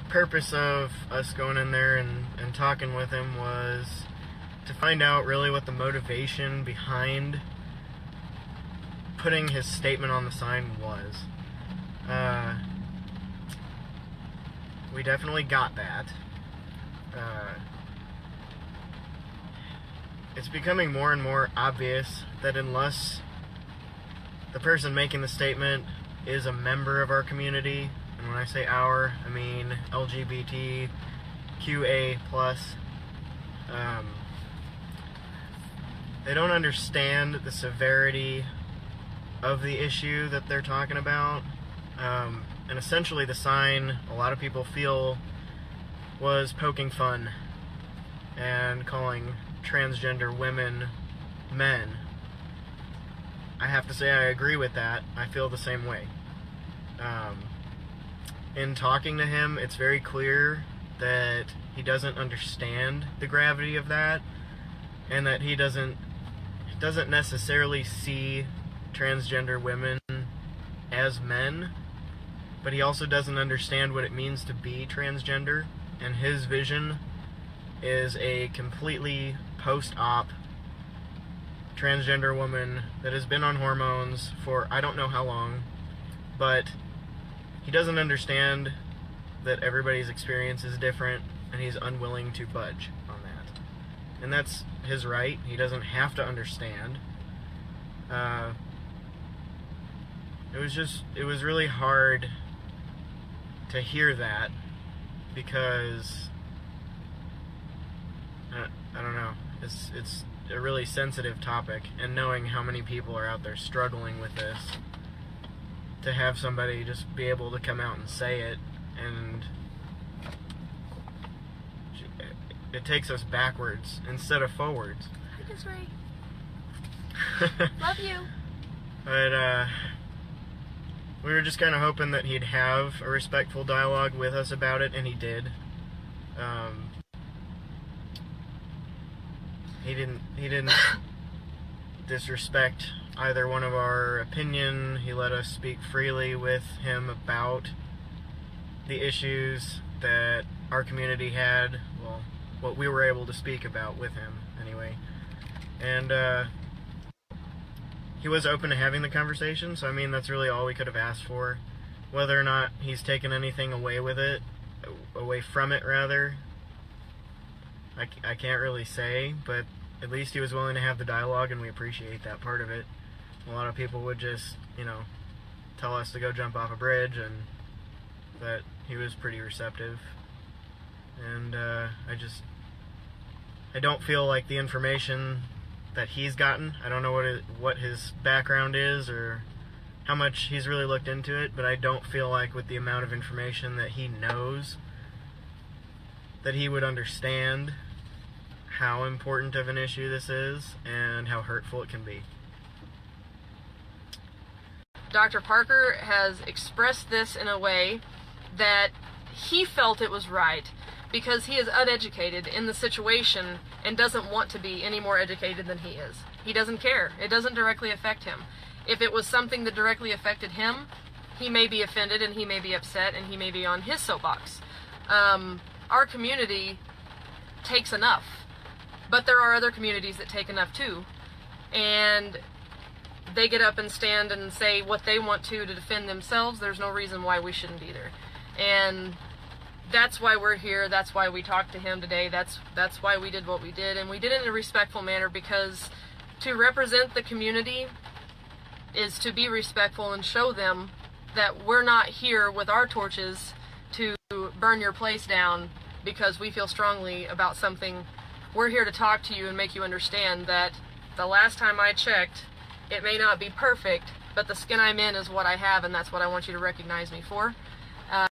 purpose of us going in there and talking with him was to find out really what the motivation behind putting his statement on the sign was. We definitely got that. It's becoming more and more obvious that unless the person making the statement is a member of our community, and when I say our, I mean LGBTQA+, they don't understand the severity of the issue that they're talking about. And essentially the sign, a lot of people feel, was poking fun and calling transgender women men. I have to say I agree with that. I feel the same way. In talking to him, it's very clear that he doesn't understand the gravity of that, and that he doesn't necessarily see transgender women as men, but he also doesn't understand what it means to be transgender, and his vision is a completely post-op transgender woman that has been on hormones for I don't know how long, but he doesn't understand that everybody's experience is different, and he's unwilling to budge on that. And that's his right. He doesn't have to understand. It was really hard to hear that, because I don't know, it's a really sensitive topic, and knowing how many people are out there struggling with this, to have somebody just be able to come out and say it, and it takes us backwards instead of forwards. I just right. Love you. But we were just kind of hoping that he'd have a respectful dialogue with us about it, and he did. He didn't disrespect either one of our opinion. He let us speak freely with him about the issues that our community had, well, what we were able to speak about with him, anyway. And he was open to having the conversation, so I mean, that's really all we could have asked for. Whether or not he's taken anything away from it, rather, I can't really say, but at least he was willing to have the dialogue, and we appreciate that part of it. A lot of people would just, tell us to go jump off a bridge, but he was pretty receptive. And I don't feel like the information that he's gotten, I don't know what his background is or how much he's really looked into it, but I don't feel like with the amount of information that he knows, that he would understand how important of an issue this is and how hurtful it can be. Dr. Parker has expressed this in a way that he felt it was right, because he is uneducated in the situation and doesn't want to be any more educated than he is. He doesn't care. It doesn't directly affect him. If it was something that directly affected him, he may be offended and he may be upset and he may be on his soapbox. Our community takes enough, but there are other communities that take enough too, and they get up and stand and say what they want to defend themselves. There's no reason why we shouldn't either. And that's why we're here. That's why we talked to him today. That's why we did what we did, and we did it in a respectful manner, because to represent the community is to be respectful and show them that we're not here with our torches to burn your place down because we feel strongly about something. We're here to talk to you and make you understand that the last time I checked, it may not be perfect, but the skin I'm in is what I have, and that's what I want you to recognize me for.